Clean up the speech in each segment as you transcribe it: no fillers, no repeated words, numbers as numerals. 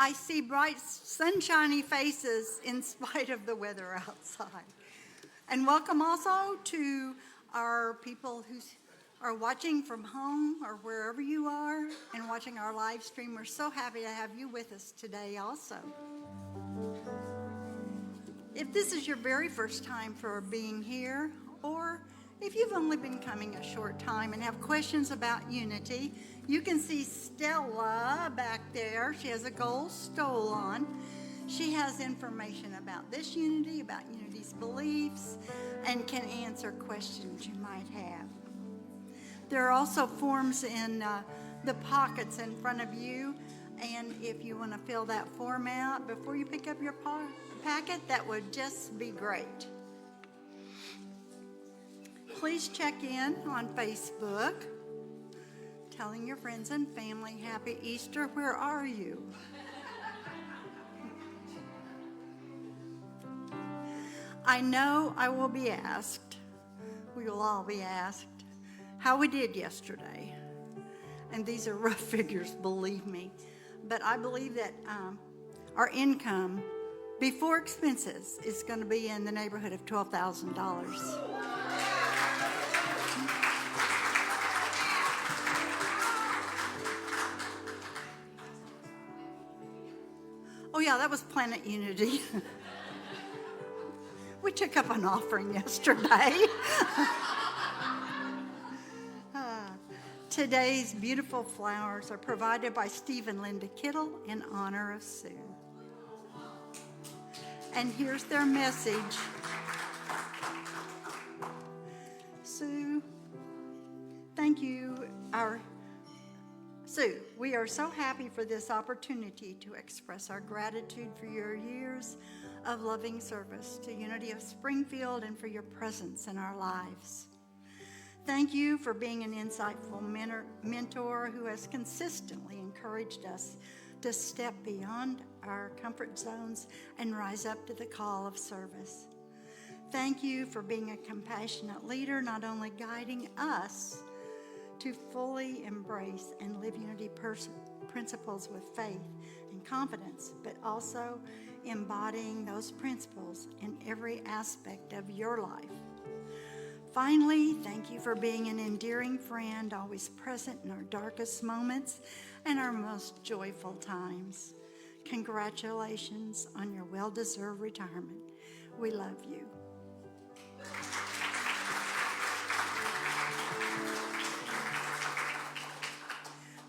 I see bright, sunshiny faces in spite of the weather outside. And welcome also to our people who are watching from home or wherever you are and watching our live stream. We're so happy to have you with us today also. If this is your very first time for being here, or if you've only been coming a short time and have questions about Unity, you can see Stella back there. She has a gold stole on. She has information about this Unity, about Unity's beliefs, and can answer questions you might have. There are also forms in the pockets in front of you, and if you want to fill that form out before you pick up your packet, that would just be great. Please check in on Facebook, telling your friends and family Happy Easter. Where are you? I know I will be asked, we will all be asked, how we did yesterday. And these are rough figures, believe me. But I believe that our income before expenses is going to be in the neighborhood of $12,000. Oh yeah, that was Planet Unity. We took up an offering yesterday. Today's beautiful flowers are provided by Steve and Linda Kittle in honor of Sue. And here's their message. Sue, thank you. Sue, we are so happy for this opportunity to express our gratitude for your years of loving service to Unity of Springfield and for your presence in our lives. Thank you for being an insightful mentor who has consistently encouraged us to step beyond our comfort zones and rise up to the call of service. Thank you for being a compassionate leader, not only guiding us to fully embrace and live Unity principles with faith and confidence, but also embodying those principles in every aspect of your life. Finally, thank you for being an endearing friend, always present in our darkest moments and our most joyful times. Congratulations on your well-deserved retirement. We love you.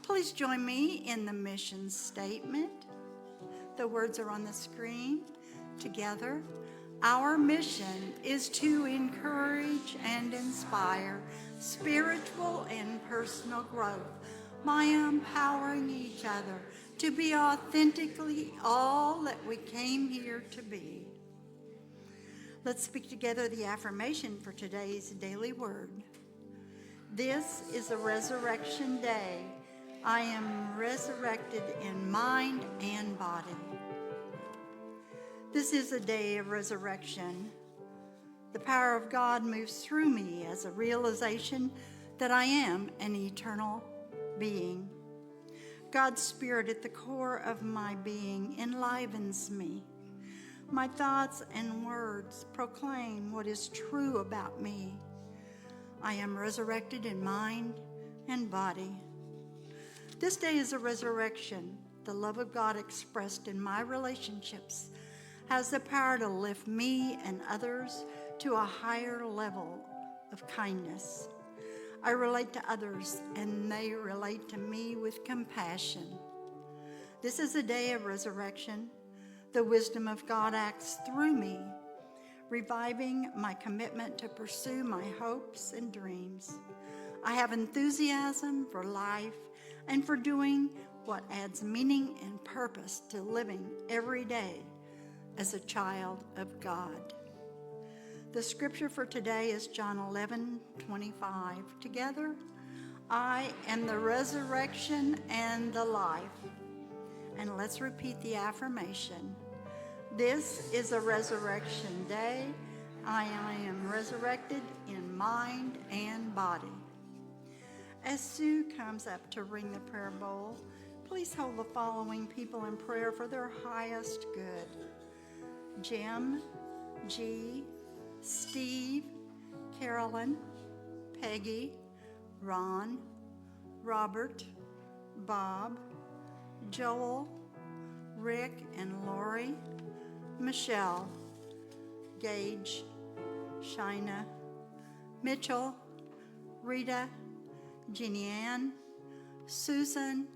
Please join me in the mission statement. The words are on the screen. Together, our mission is to encourage and inspire spiritual and personal growth by empowering each other to be authentically all that we came here to be. Let's speak together the affirmation for today's daily word. This is a resurrection day. I am resurrected in mind and body. This is a day of resurrection. The power of God moves through me as a realization that I am an eternal being. God's Spirit at the core of my being enlivens me. My thoughts and words proclaim what is true about me. I am resurrected in mind and body. This day is a resurrection. The love of God expressed in my relationships has the power to lift me and others to a higher level of kindness. I relate to others and they relate to me with compassion. This is a day of resurrection. The wisdom of God acts through me, reviving my commitment to pursue my hopes and dreams. I have enthusiasm for life and for doing what adds meaning and purpose to living every day as a child of God. The scripture for today is John 11:25. Together, I am the resurrection and the life. And let's repeat the affirmation. This is a resurrection day. I am resurrected in mind and body. As Sue comes up to ring the prayer bowl, please hold the following people in prayer for their highest good: Jim, G, Steve, Carolyn, Peggy, Ron, Robert, Bob, Joel, Rick and Lori, Michelle, Gage, Shina, Mitchell, Rita, Jeannie Ann, Susan,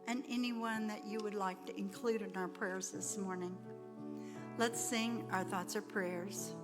and anyone that you would like to include in our prayers this morning. Let's sing our thoughts or prayers.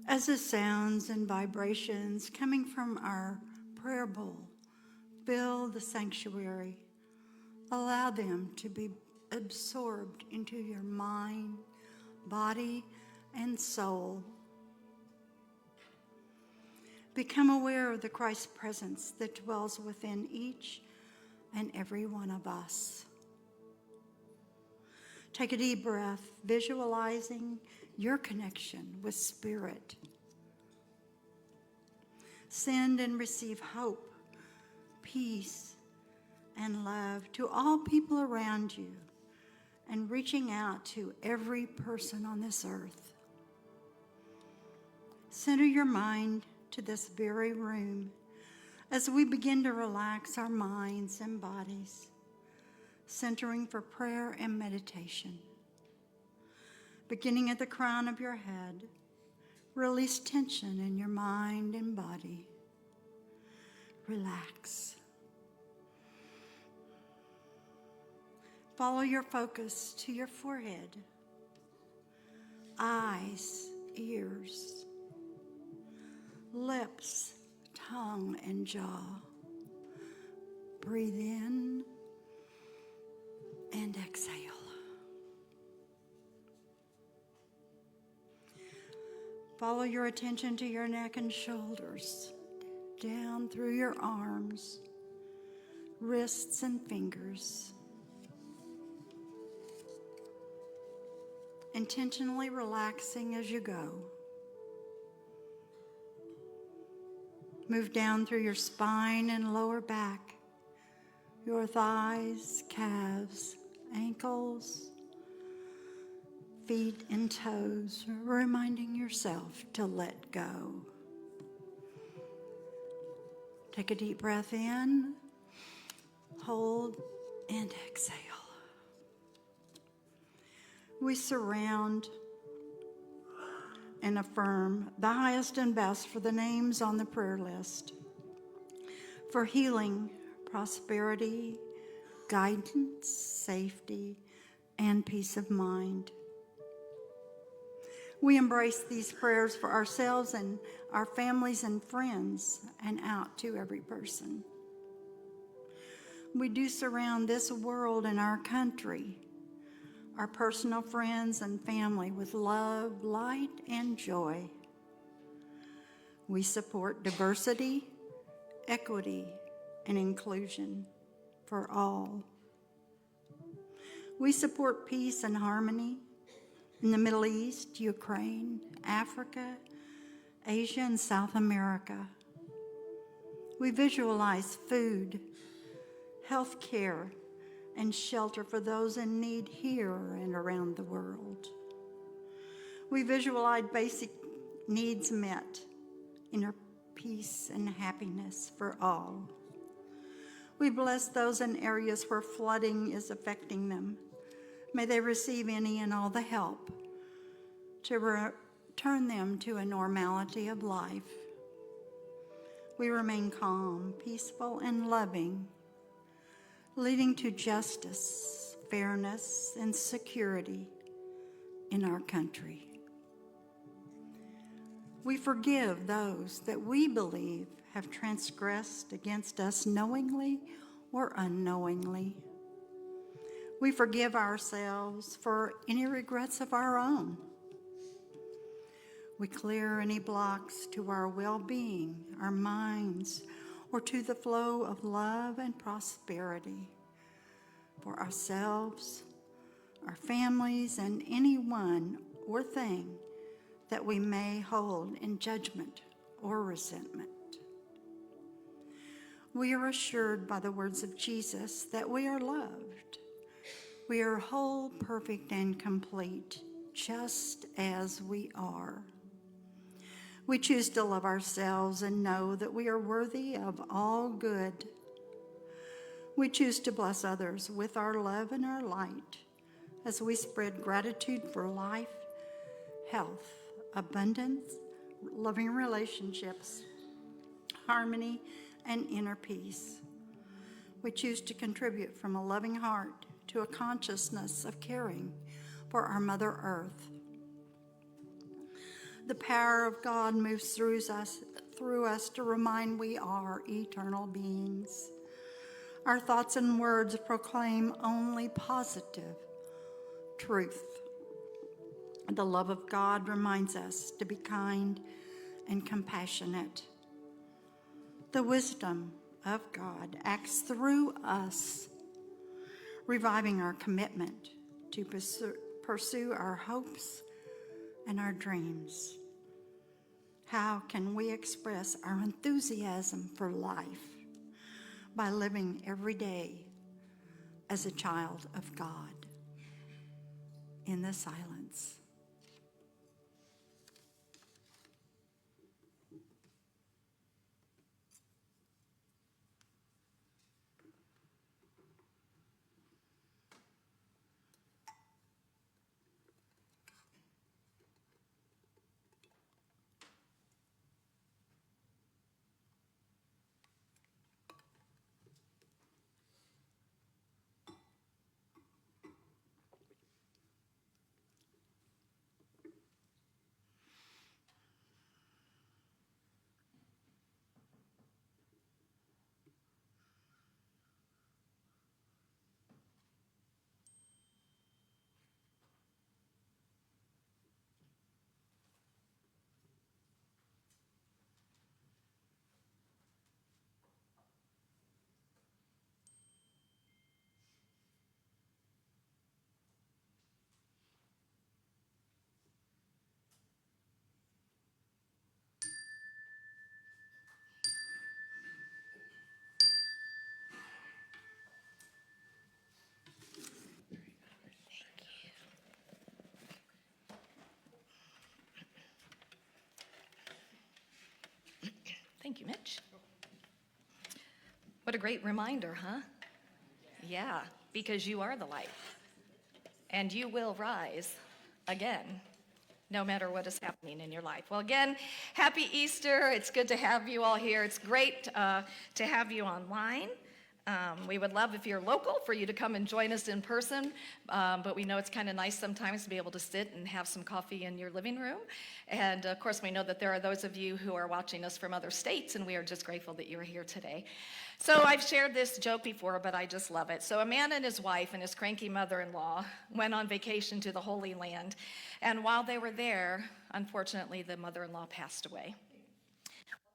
As the sounds and vibrations coming from our prayer bowl fill the sanctuary, allow them to be absorbed into your mind, body, and soul. Become aware of the Christ presence that dwells within each and every one of us. Take a deep breath, visualizing your connection with Spirit. Send and receive hope, peace, and love to all people around you, and reaching out to every person on this earth. Center your mind to this very room as we begin to relax our minds and bodies, centering for prayer and meditation. Beginning at the crown of your head, release tension in your mind and body. Relax. Follow your focus to your forehead, eyes, ears, lips, tongue, and jaw. Breathe in and exhale. Follow your attention to your neck and shoulders, down through your arms, wrists, and fingers. Intentionally relaxing as you go. Move down through your spine and lower back, your thighs, calves, ankles, feet and toes, reminding yourself to let go. Take a deep breath in, hold, and exhale. We surround and affirm the highest and best for the names on the prayer list, for healing, prosperity, guidance, safety, and peace of mind. We embrace these prayers for ourselves and our families and friends, and out to every person. We do surround this world and our country, our personal friends and family, with love, light, and joy. We support diversity, equity, and inclusion for all. We support peace and harmony in the Middle East, Ukraine, Africa, Asia, and South America. We visualize food, health care, and shelter for those in need here and around the world. We visualize basic needs met, inner peace and happiness for all. We bless those in areas where flooding is affecting them. May they receive any and all the help to return them to a normality of life. We remain calm, peaceful, and loving, leading to justice, fairness, and security in our country. We forgive those that we believe have transgressed against us knowingly or unknowingly. We forgive ourselves for any regrets of our own. We clear any blocks to our well-being, our minds, or to the flow of love and prosperity for ourselves, our families, and anyone or thing that we may hold in judgment or resentment. We are assured by the words of Jesus that we are loved. We are whole, perfect, and complete, just as we are. We choose to love ourselves and know that we are worthy of all good. We choose to bless others with our love and our light as we spread gratitude for life, health, abundance, loving relationships, harmony, and inner peace. We choose to contribute from a loving heart to a consciousness of caring for our Mother Earth. The power of God moves through us to remind we are eternal beings. Our thoughts and words proclaim only positive truth. The love of God reminds us to be kind and compassionate. The wisdom of God acts through us, reviving our commitment to pursue our hopes and our dreams. How can we express our enthusiasm for life? By living every day as a child of God in the silence. Thank you, Mitch. What a great reminder, huh? Yeah, because you are the light, and you will rise again, no matter what is happening in your life. Well, again, happy Easter. It's good to have you all here. It's great to have you online. We would love, if you're local, for you to come and join us in person, but we know it's kind of nice sometimes to be able to sit and have some coffee in your living room. And of course, we know that there are those of you who are watching us from other states, and we are just grateful that you're here today. So I've shared this joke before, but I just love it. So a man and his wife and his cranky mother-in-law went on vacation to the Holy Land, and while they were there, unfortunately, the mother-in-law passed away.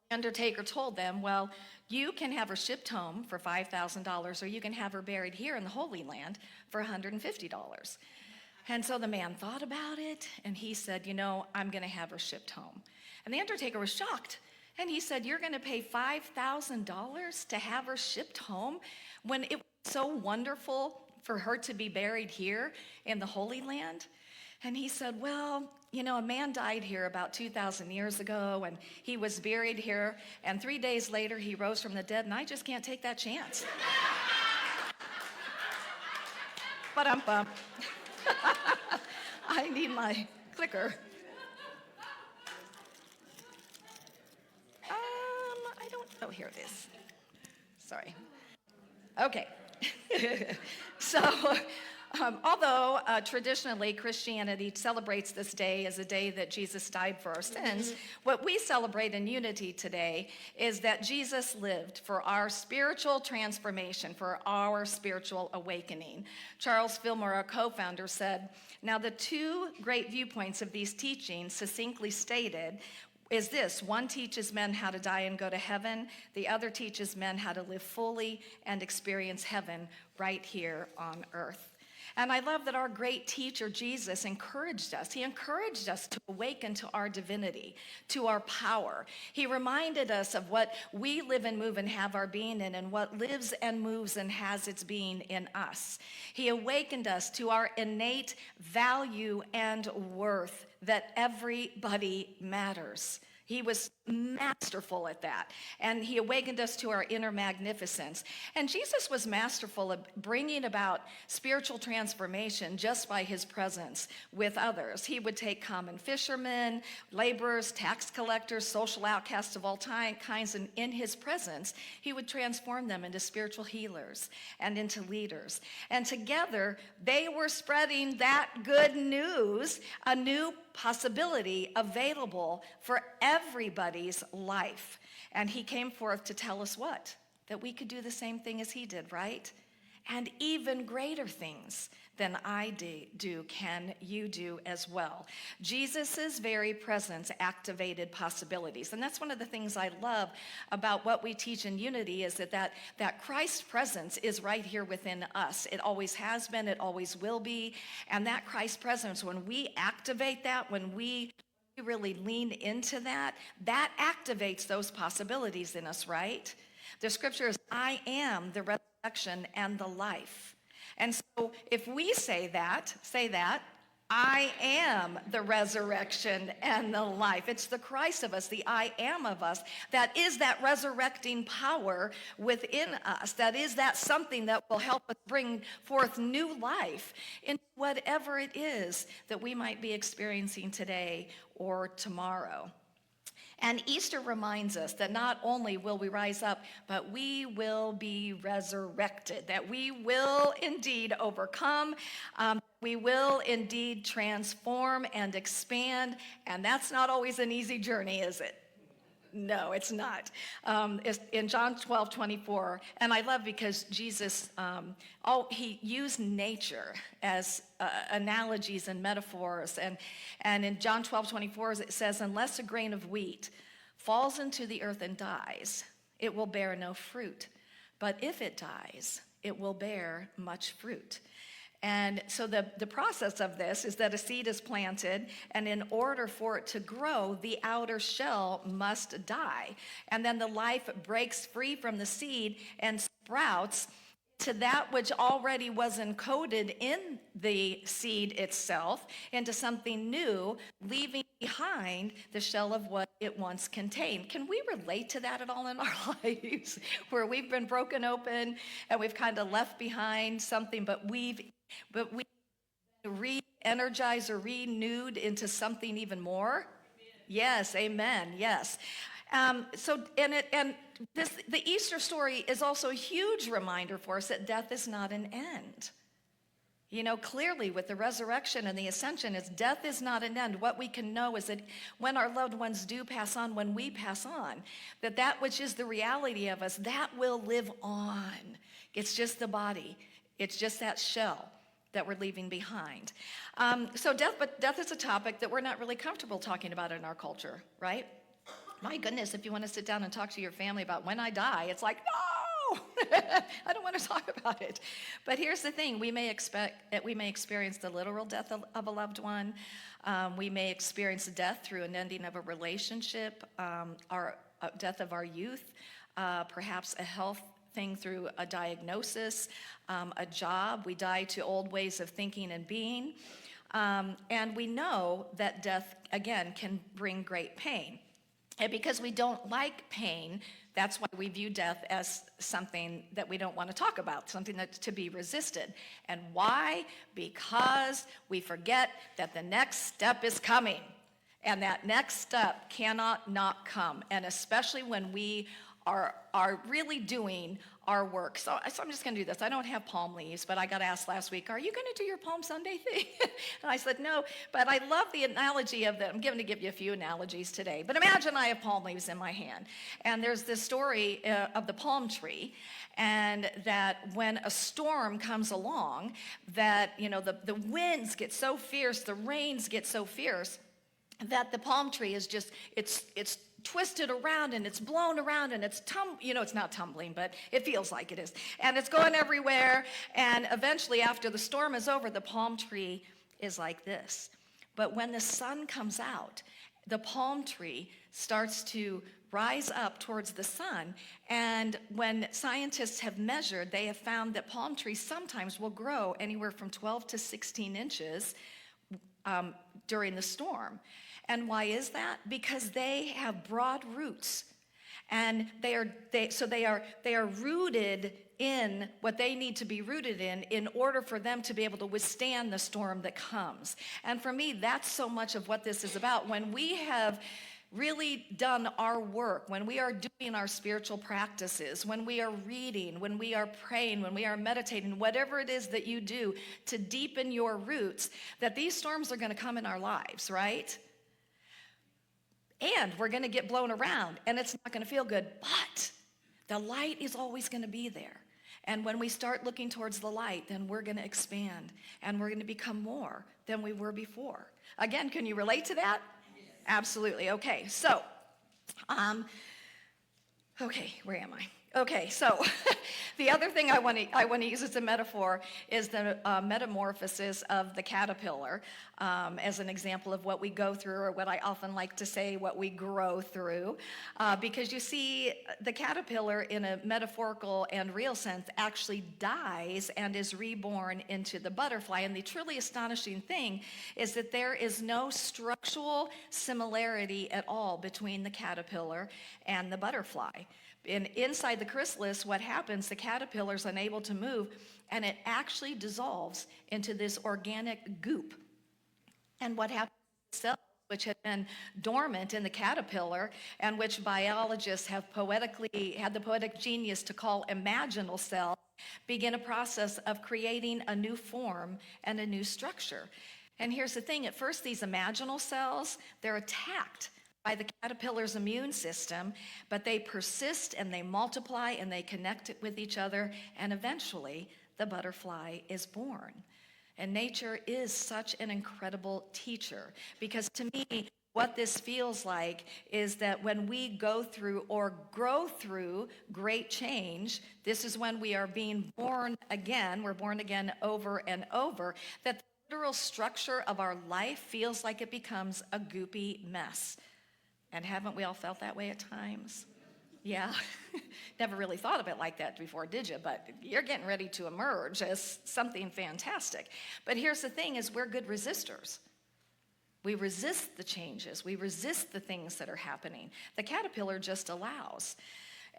The undertaker told them, well, you can have her shipped home for $5,000, or you can have her buried here in the Holy Land for $150. And so the man thought about it, and he said, I'm going to have her shipped home. And the undertaker was shocked And he said, you're going to pay $5,000 to have her shipped home when it was so wonderful for her to be buried here in the Holy Land? And he said, well, you know, a man died here about 2,000 years ago, and he was buried here, and 3 days later he rose from the dead, and I just can't take that chance. But I need my clicker. I don't know. Here it is. Sorry. Okay. So, although traditionally Christianity celebrates this day as a day that Jesus died for our sins, what we celebrate in Unity today is that Jesus lived for our spiritual transformation, for our spiritual awakening. Charles Fillmore, our co-founder, said, now the two great viewpoints of these teachings, succinctly stated, is this: one teaches men how to die and go to heaven, the other teaches men how to live fully and experience heaven right here on earth. And I love that our great teacher, Jesus, encouraged us. He encouraged us to awaken to our divinity, to our power. He reminded us of what we live and move and have our being in, and what lives and moves and has its being in us. He awakened us to our innate value and worth, that everybody matters. He was masterful at that. And he awakened us to our inner magnificence. And Jesus was masterful at bringing about spiritual transformation just by his presence with others. He would take common fishermen, laborers, tax collectors, social outcasts of all kinds, and in his presence, he would transform them into spiritual healers and into leaders. And together, they were spreading that good news, a new possibility available for everybody's life. And he came forth to tell us what? That we could do the same thing as he did, right? And even greater things than I do can you do as well. Jesus's very presence activated possibilities. And that's one of the things I love about what we teach in Unity, is that Christ's presence is right here within us. It always has been, it always will be. And that Christ presence, when we activate that, when we really lean into that, that activates those possibilities in us, right? The scripture is, I am the resurrection and the life. And so if we say that, I am the resurrection and the life. It's the Christ of us, the I am of us, that is that resurrecting power within us. That is that something that will help us bring forth new life in whatever it is that we might be experiencing today or tomorrow. And Easter reminds us that not only will we rise up, but we will be resurrected, that we will indeed overcome, we will indeed transform and expand, and that's not always an easy journey, is it? No, it's not. It's in John 12:24, and I love because Jesus, he used nature as analogies and metaphors. And in John 12:24, it says, unless a grain of wheat falls into the earth and dies, it will bear no fruit. But if it dies, it will bear much fruit. And so the process of this is that a seed is planted, and in order for it to grow, the outer shell must die. And then the life breaks free from the seed and sprouts to that which already was encoded in the seed itself, into something new, leaving behind the shell of what it once contained. Can we relate to that at all in our lives, where we've been broken open and we've kind of left behind something, but we re-energized or renewed into something even more? Yes, amen, yes. The Easter story is also a huge reminder for us that death is not an end. You know, clearly with the resurrection and the ascension, death is not an end. What we can know is that when our loved ones do pass on, when we pass on, that which is the reality of us, that will live on. It's just the body. It's just that shell that we're leaving behind. But death is a topic that we're not really comfortable talking about in our culture, right? My goodness, if you want to sit down and talk to your family about when I die, it's like, no, I don't want to talk about it. But here's the thing, we may experience the literal death of a loved one. We may experience death through an ending of a relationship. death of our youth, perhaps a health thing through a diagnosis, a job. We die to old ways of thinking and being. And we know that death, again, can bring great pain. And because we don't like pain, that's why we view death as something that we don't want to talk about, something that's to be resisted. And why? Because we forget that the next step is coming. And that next step cannot not come. And especially when we are really doing our work. So I'm just going to do this. I don't have palm leaves, but I got asked last week, are you going to do your Palm Sunday thing? And I said, no, but I love the analogy of I'm going to give you a few analogies today. But imagine I have palm leaves in my hand. And there's this story of the palm tree, and that when a storm comes along, that, you know, the winds get so fierce, the rains get so fierce, that the palm tree is just, it's twisted around and it's blown around and it's it's not tumbling, but it feels like it is. And it's going everywhere. And eventually, after the storm is over, the palm tree is like this. But when the sun comes out, the palm tree starts to rise up towards the sun. And when scientists have measured, they have found that palm trees sometimes will grow anywhere from 12 to 16 inches during the storm. And why is that? Because they have broad roots, and they are rooted in what they need to be rooted in order for them to be able to withstand the storm that comes. And for me, that's so much of what this is about. When we have really done our work, when we are doing our spiritual practices, when we are reading, when we are praying, when we are meditating, whatever it is that you do to deepen your roots, that these storms are going to come in our lives, right? And we're going to get blown around, and it's not going to feel good, but the light is always going to be there. And when we start looking towards the light, then we're going to expand, and we're going to become more than we were before. Again, can you relate to that? Yes. Absolutely. Okay, so, where am I? Okay, so the other thing I want to use as a metaphor is the metamorphosis of the caterpillar as an example of what we go through, or what I often like to say, what we grow through. Because you see, the caterpillar in a metaphorical and real sense actually dies and is reborn into the butterfly. And the truly astonishing thing is that there is no structural similarity at all between the caterpillar and the butterfly. And inside the chrysalis, what happens, the caterpillar is unable to move, and it actually dissolves into this organic goop. And what happens to the cells, which had been dormant in the caterpillar, and which biologists have had the poetic genius to call imaginal cells, begin a process of creating a new form and a new structure. And here's the thing, at first these imaginal cells, they're attacked by the caterpillar's immune system, but they persist and they multiply and they connect with each other, and eventually the butterfly is born. And nature is such an incredible teacher, because to me, what this feels like is that when we go through or grow through great change, this is when we are being born again. We're born again over and over, that the literal structure of our life feels like it becomes a goopy mess. And haven't we all felt that way at times? Yeah. Never really thought of it like that before, did you? But you're getting ready to emerge as something fantastic. But here's the thing, is we're good resistors. We resist the changes. We resist the things that are happening. The caterpillar just allows.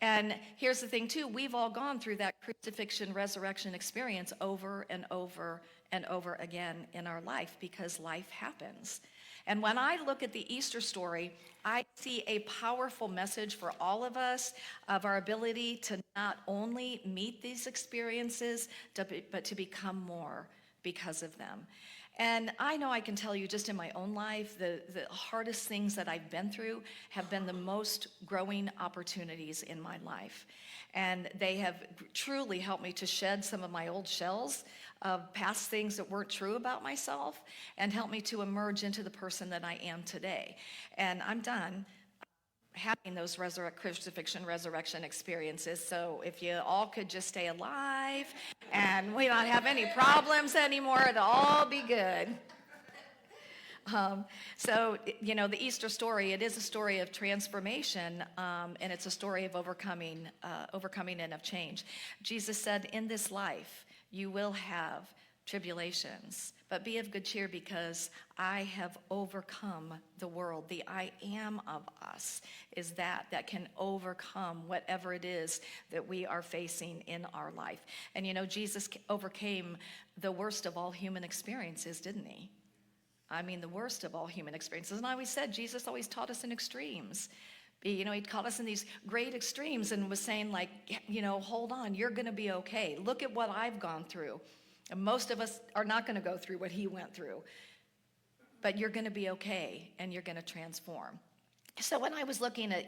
And here's the thing too, we've all gone through that crucifixion, resurrection experience over and over and over again in our life, because life happens. And when I look at the Easter story, I see a powerful message for all of us of our ability to not only meet these experiences, but to become more because of them. And I know I can tell you just in my own life, the hardest things that I've been through have been the most growing opportunities in my life. And they have truly helped me to shed some of my old shells of past things that weren't true about myself, and helped me to emerge into the person that I am today. And I'm done having those crucifixion, resurrection experiences. So if you all could just stay alive and we don't have any problems anymore, it'll all be good. The Easter story, it is a story of transformation, and it's a story of overcoming and of change. Jesus said, in this life, you will have tribulations, but be of good cheer because I have overcome the world. The I am of us is that can overcome whatever it is that we are facing in our life. And Jesus overcame the worst of all human experiences, didn't he? I mean, the worst of all human experiences. And I always said, Jesus always taught us in extremes. He taught us in these great extremes and was saying like, hold on, you're going to be okay. Look at what I've gone through. And most of us are not going to go through what he went through. But you're going to be okay, and you're going to transform. So when I was looking at,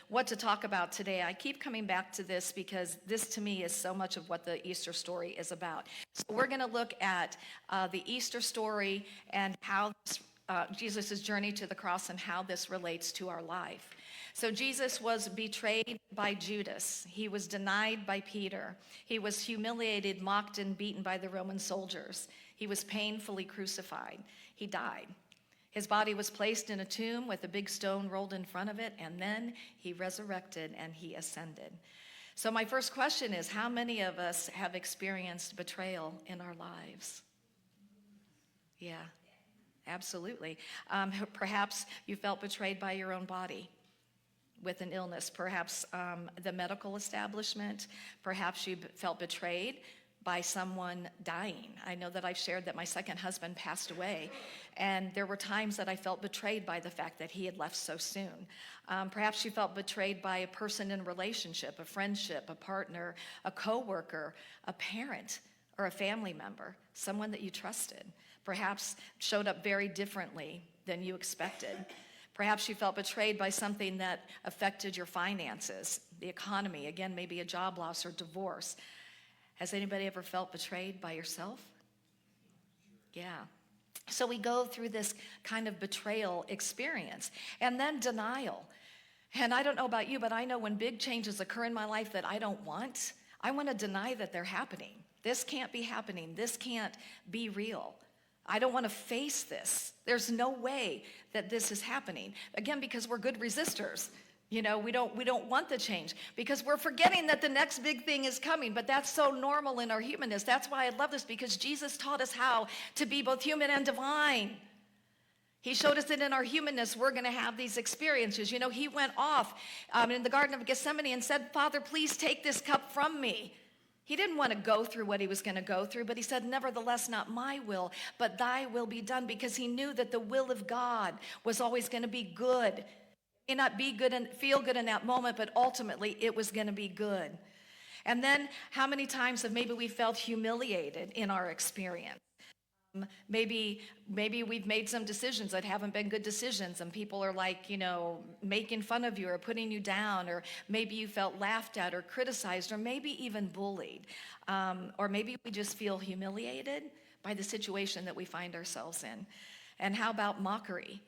what to talk about today, I keep coming back to this because this to me is so much of what the Easter story is about. So we're going to look at the Easter story and how Jesus' journey to the cross and how this relates to our life. So Jesus was betrayed by Judas. He was denied by Peter. He was humiliated, mocked, and beaten by the Roman soldiers. He was painfully crucified. He died. His body was placed in a tomb with a big stone rolled in front of it, and then he resurrected and he ascended. So my first question is, how many of us have experienced betrayal in our lives? Yeah, absolutely. Perhaps you felt betrayed by your own body with an illness, perhaps the medical establishment, perhaps you felt betrayed by someone dying. I know that I've shared that my second husband passed away, and there were times that I felt betrayed by the fact that he had left so soon. Perhaps you felt betrayed by a person in a relationship, a friendship, a partner, a coworker, a parent, or a family member, someone that you trusted. Perhaps showed up very differently than you expected. Perhaps you felt betrayed by something that affected your finances, the economy, again, maybe a job loss or divorce. Has anybody ever felt betrayed by yourself? Yeah. So we go through this kind of betrayal experience and then denial. And I don't know about you, but I know when big changes occur in my life that I don't want, I want to deny that they're happening. This can't be happening. This can't be real. I don't want to face this. There's no way that this is happening. Again, because we're good resistors. We don't want the change because we're forgetting that the next big thing is coming. But that's so normal in our humanness. That's why I love this, because Jesus taught us how to be both human and divine. He showed us that in our humanness, we're going to have these experiences. He went off in the Garden of Gethsemane and said, Father, please take this cup from me. He didn't want to go through what he was going to go through, but he said, nevertheless, not my will, but thy will be done, because he knew that the will of God was always going to be good. It may not be good and feel good in that moment, but ultimately it was going to be good. And then how many times have maybe we felt humiliated in our experience? Maybe we've made some decisions that haven't been good decisions, and people are like, making fun of you or putting you down, or maybe you felt laughed at or criticized, or maybe even bullied. Or maybe we just feel humiliated by the situation that we find ourselves in. And how about mockery?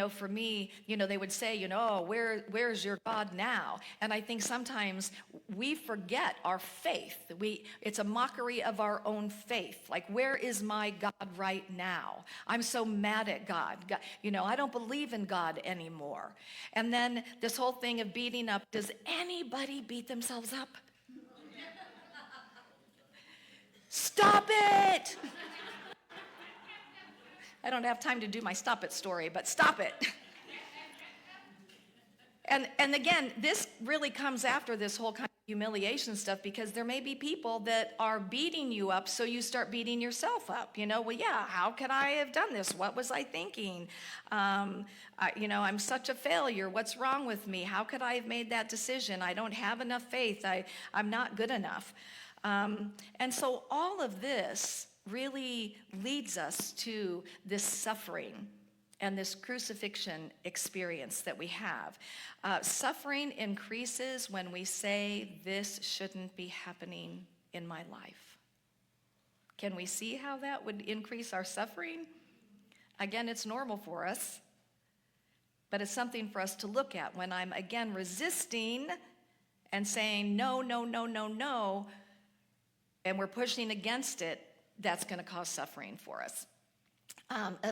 For me, they would say, oh, where's your God now? And I think sometimes we forget our faith. It's a mockery of our own faith. Like, where is my God right now? I'm so mad at God. I don't believe in God anymore. And then this whole thing of beating up. Does anybody beat themselves up? Stop it! I don't have time to do my stop it story, but stop it. And again, this really comes after this whole kind of humiliation stuff, because there may be people that are beating you up, so you start beating yourself up. How could I have done this? What was I thinking? I'm such a failure. What's wrong with me? How could I have made that decision? I don't have enough faith. I'm not good enough. And so all of this really leads us to this suffering and this crucifixion experience that we have. Suffering increases when we say, this shouldn't be happening in my life. Can we see how that would increase our suffering? Again, it's normal for us, but it's something for us to look at when I'm, again, resisting and saying, no, no, no, no, no, and we're pushing against it. That's going to cause suffering for us.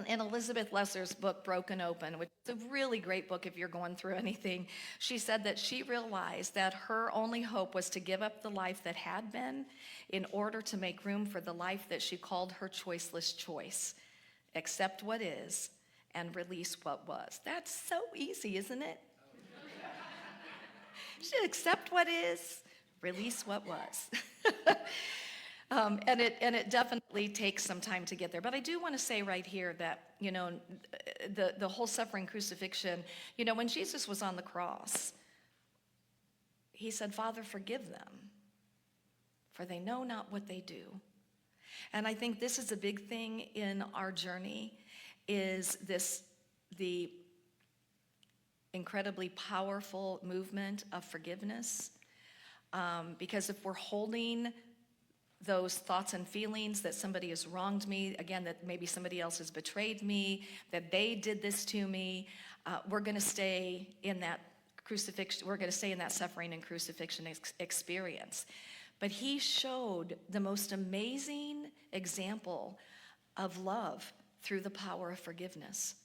in Elizabeth Lesser's book, Broken Open, which is a really great book if you're going through anything, she said that she realized that her only hope was to give up the life that had been in order to make room for the life that she called her choiceless choice. Accept what is and release what was. That's so easy, isn't it? You should accept what is, release what was. And it definitely takes some time to get there. But I do want to say right here that, the whole suffering crucifixion, when Jesus was on the cross, he said, Father, forgive them, for they know not what they do. And I think this is a big thing in our journey, is the incredibly powerful movement of forgiveness. Because if we're holding those thoughts and feelings that somebody has wronged me, again, that maybe somebody else has betrayed me, that they did this to me, we're going to stay in that crucifixion, we're going to stay in that suffering and crucifixion experience. But he showed the most amazing example of love through the power of forgiveness.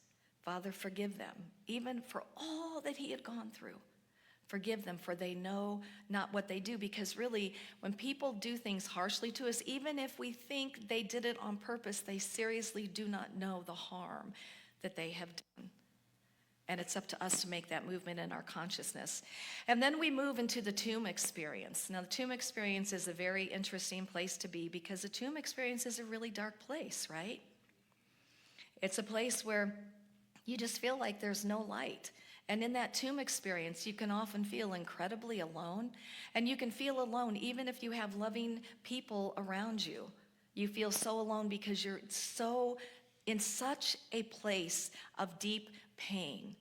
Father, forgive them, even for all that he had gone through. Forgive them, for they know not what they do. Because really, when people do things harshly to us, even if we think they did it on purpose, they seriously do not know the harm that they have done. And it's up to us to make that movement in our consciousness. And then we move into the tomb experience. Now, the tomb experience is a very interesting place to be, because the tomb experience is a really dark place, right? It's a place where you just feel like there's no light. And in that tomb experience, you can often feel incredibly alone. And you can feel alone even if you have loving people around you. You feel so alone because you're so in such a place of deep pain.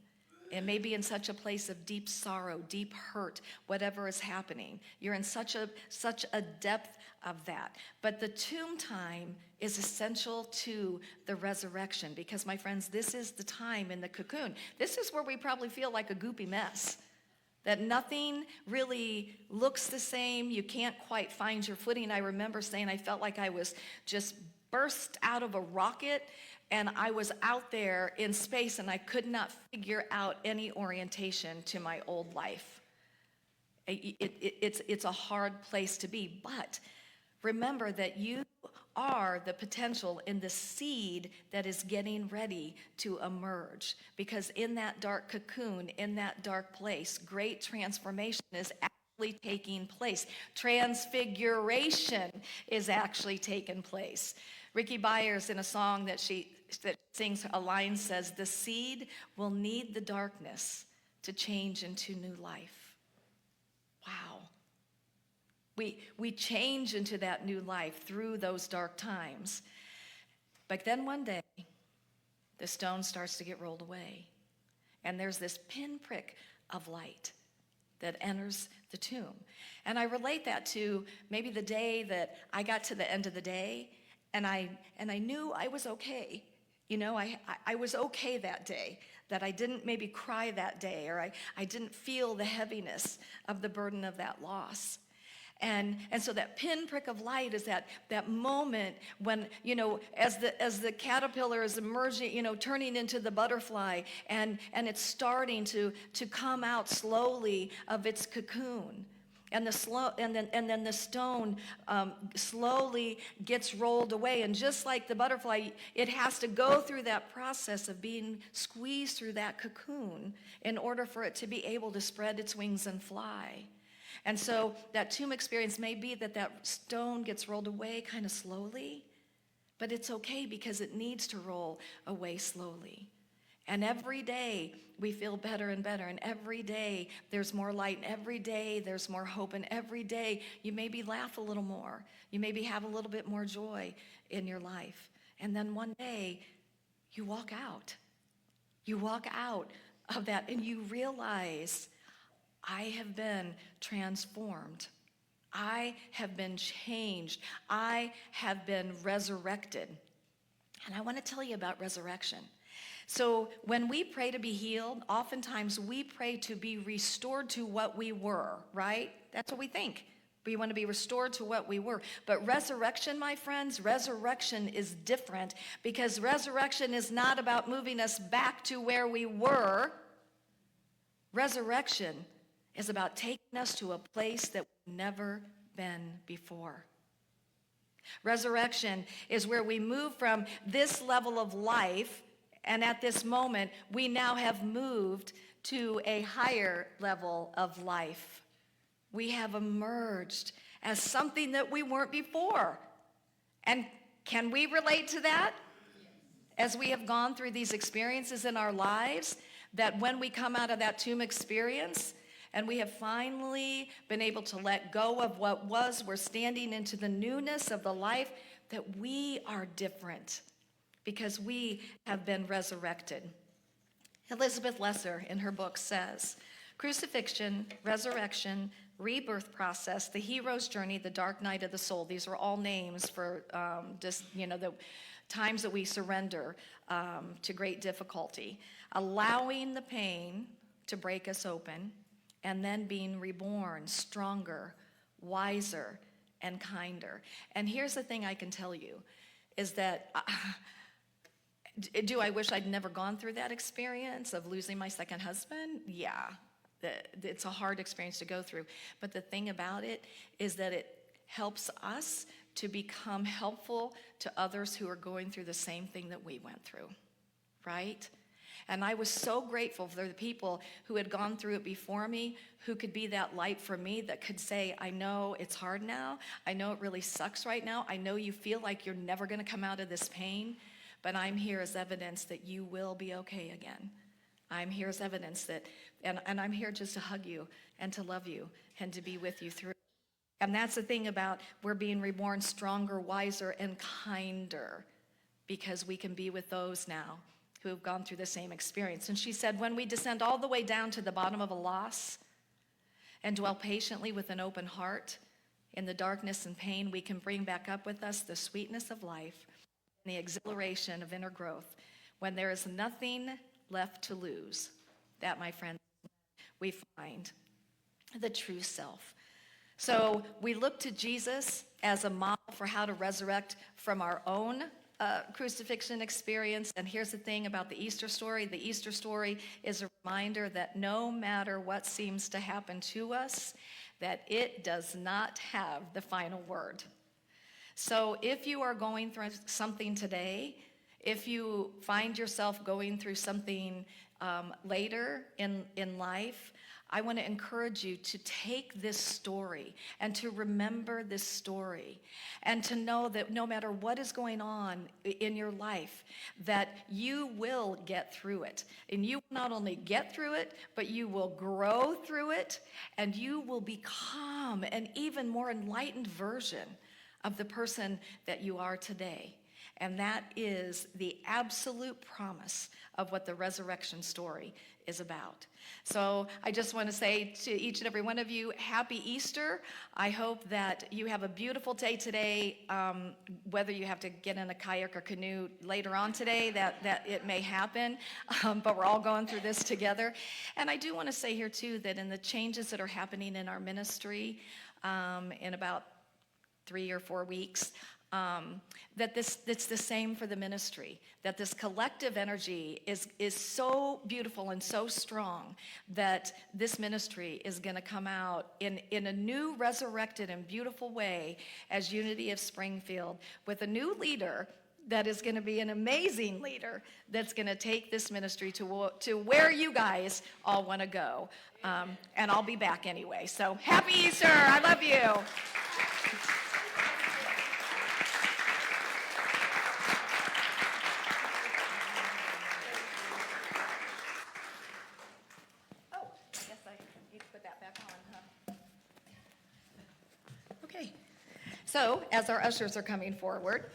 And maybe in such a place of deep sorrow, deep hurt, whatever is happening. You're in such a depth of that. But the tomb time is essential to the resurrection, because, my friends, this is the time in the cocoon. This is where we probably feel like a goopy mess, that nothing really looks the same. You can't quite find your footing. I remember saying I felt like I was just burst out of a rocket, and I was out there in space, and I could not figure out any orientation to my old life. It's a hard place to be, but remember that you are the potential in the seed that is getting ready to emerge. Because in that dark cocoon, in that dark place, great transformation is actually taking place. Transfiguration is actually taking place. Ricky Byers, in a song that sings, a line says, "The seed will need the darkness to change into new life." Wow. We change into that new life through those dark times. But then one day, the stone starts to get rolled away. And there's this pinprick of light that enters the tomb. And I relate that to maybe the day that I got to the end of the day, and I knew I was okay. I was okay that day, that I didn't maybe cry that day, or I didn't feel the heaviness of the burden of that loss. And so that pinprick of light is that moment when, as the caterpillar is emerging, turning into the butterfly, and it's starting to come out slowly of its cocoon. And then the stone slowly gets rolled away. And just like the butterfly, it has to go through that process of being squeezed through that cocoon in order for it to be able to spread its wings and fly. And so that tomb experience may be that stone gets rolled away kind of slowly, but it's okay because it needs to roll away slowly. And every day we feel better and better, and every day there's more light, and every day there's more hope, and every day you maybe laugh a little more. You maybe have a little bit more joy in your life. And then one day you walk out. You walk out of that and you realize, I have been transformed. I have been changed. I have been resurrected. And I want to tell you about resurrection. So when we pray to be healed, oftentimes we pray to be restored to what we were, right? That's what we think. We want to be restored to what we were. But resurrection, my friends, resurrection is different, because resurrection is not about moving us back to where we were. Resurrection is about taking us to a place that we've never been before. Resurrection is where we move from this level of life, and at this moment, we now have moved to a higher level of life. We have emerged as something that we weren't before. And can we relate to that? As we have gone through these experiences in our lives, that when we come out of that tomb experience, and we have finally been able to let go of what was, we're standing into the newness of the life, that we are different because we have been resurrected. Elizabeth Lesser in her book says, crucifixion, resurrection, rebirth process, the hero's journey, the dark night of the soul. These are all names for the times that we surrender to great difficulty. Allowing the pain to break us open, and then being reborn stronger, wiser, and kinder. And here's the thing I can tell you, is that do I wish I'd never gone through that experience of losing my second husband? Yeah, it's a hard experience to go through. But the thing about it is that it helps us to become helpful to others who are going through the same thing that we went through, right? And I was so grateful for the people who had gone through it before me, who could be that light for me, that could say, I know it's hard now. I know it really sucks right now. I know you feel like you're never going to come out of this pain, but I'm here as evidence that you will be okay again. I'm here as evidence that, and I'm here just to hug you and to love you and to be with you through. And that's the thing about we're being reborn stronger, wiser, and kinder, because we can be with those now who have gone through the same experience. And she said, when we descend all the way down to the bottom of a loss and dwell patiently with an open heart in the darkness and pain, we can bring back up with us the sweetness of life and the exhilaration of inner growth. When there is nothing left to lose, that, my friend, we find the true self. So we look to Jesus as a model for how to resurrect from our own crucifixion experience. And here's the thing about the Easter story. The Easter story is a reminder that no matter what seems to happen to us, that it does not have the final word. So if you are going through something today, if you find yourself going through something later in life, I want to encourage you to take this story and to remember this story and to know that no matter what is going on in your life, that you will get through it. And you will not only get through it, but you will grow through it, and you will become an even more enlightened version of the person that you are today. And that is the absolute promise of what the resurrection story is about. So I just want to say to each and every one of you, happy Easter. I hope that you have a beautiful day today, whether you have to get in a kayak or canoe later on today, that it may happen, but we're all going through this together. And I do want to say here too that in the changes that are happening in our ministry in about 3 or 4 weeks, that it's the same for the ministry, that this collective energy is so beautiful and so strong that this ministry is going to come out in a new, resurrected, and beautiful way as Unity of Springfield, with a new leader that is going to be an amazing leader that's going to take this ministry to where you guys all want to go. And I'll be back anyway. So happy Easter. I love you. So, as our ushers are coming forward,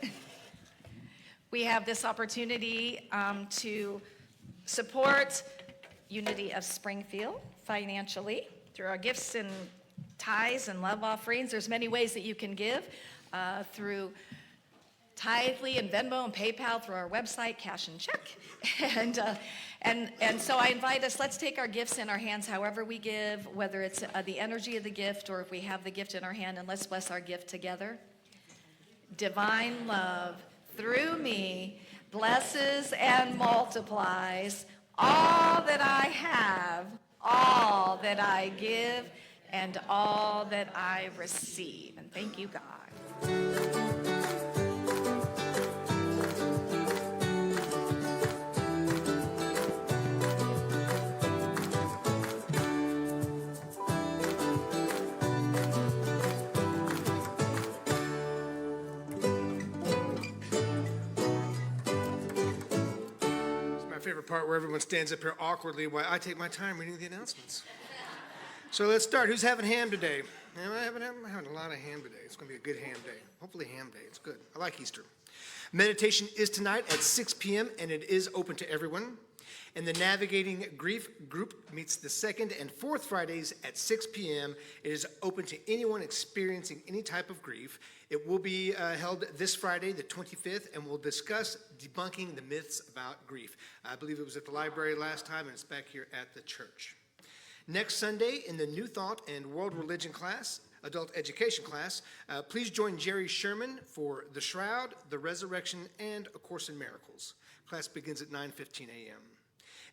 we have this opportunity to support Unity of Springfield financially through our gifts and tithes and love offerings. There's many ways that you can give through Tithely and Venmo and PayPal through our website, cash and check. And so I invite us, let's take our gifts in our hands however we give, whether it's the energy of the gift or if we have the gift in our hand, and let's bless our gift together. Divine love through me blesses and multiplies all that I have, all that I give, and all that I receive. And thank you, God. Favorite part where everyone stands up here awkwardly while I take my time reading the announcements. So let's start. Who's having ham today? I'm having a lot of ham today. It's going to be a good ham day. Hopefully ham day. It's good. I like Easter. Meditation is tonight at 6 p.m. and it is open to everyone. And the Navigating Grief group meets the second and fourth Fridays at 6 p.m. It is open to anyone experiencing any type of grief. It will be held this Friday, the 25th, and we'll discuss debunking the myths about grief. I believe it was at the library last time, and it's back here at the church. Next Sunday, in the New Thought and World Religion class, adult education class, please join Jerry Sherman for The Shroud, The Resurrection, and A Course in Miracles. Class begins at 9:15 a.m.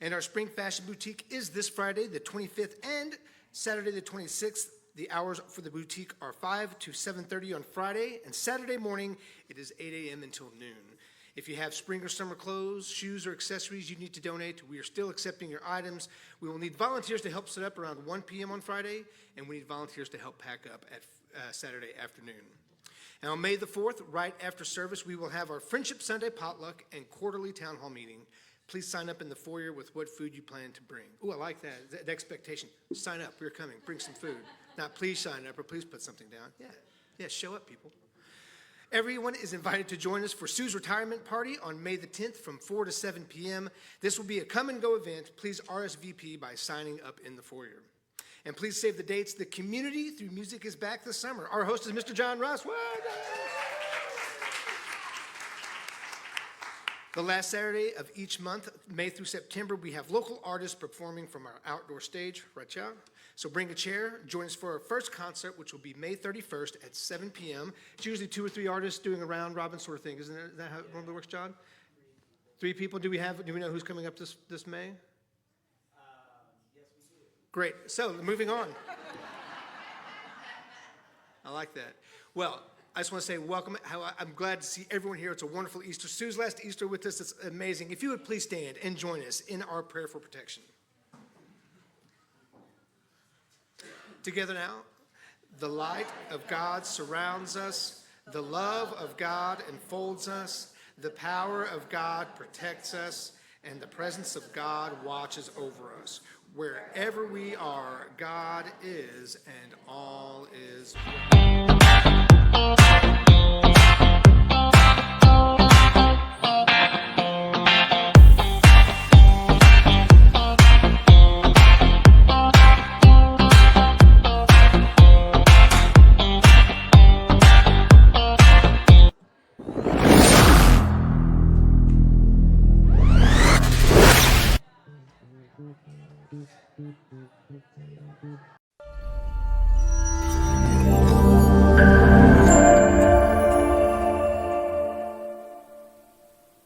And our Spring Fashion Boutique is this Friday, the 25th, and Saturday, the 26th. The hours for the boutique are 5 to 7:30 on Friday, and Saturday morning, it is 8 a.m. until noon. If you have spring or summer clothes, shoes, or accessories you need to donate, we are still accepting your items. We will need volunteers to help set up around 1 p.m. on Friday, and we need volunteers to help pack up at Saturday afternoon. And on May the 4th, right after service, we will have our Friendship Sunday potluck and quarterly town hall meeting. Please sign up in the foyer with what food you plan to bring. Ooh, I like that. The expectation. Sign up. We're coming. Bring some food. Not please sign up or please put something down. Yeah, show up, people. Everyone is invited to join us for Sue's retirement party on May the 10th from 4 to 7 p.m. This will be a come-and-go event. Please RSVP by signing up in the foyer. And please save the dates. The Community Through Music is back this summer. Our host is Mr. John Ross. The last Saturday of each month, May through September, we have local artists performing from our outdoor stage, right, y'all? So bring a chair, join us for our first concert, which will be May 31st at 7 p.m. It's usually 2 or 3 artists doing a round robin sort of thing. Isn't that how it normally works, John? 3 people. Do we know who's coming up this May? Yes, we do. Great. So moving on. I like that. Well, I just want to say welcome. I'm glad to see everyone here. It's a wonderful Easter. Sue's last Easter with us. It's amazing. If you would please stand and join us in our prayer for protection. Together now. The light of God surrounds us. The love of God enfolds us. The power of God protects us. And the presence of God watches over us. Wherever we are, God is, and all is well.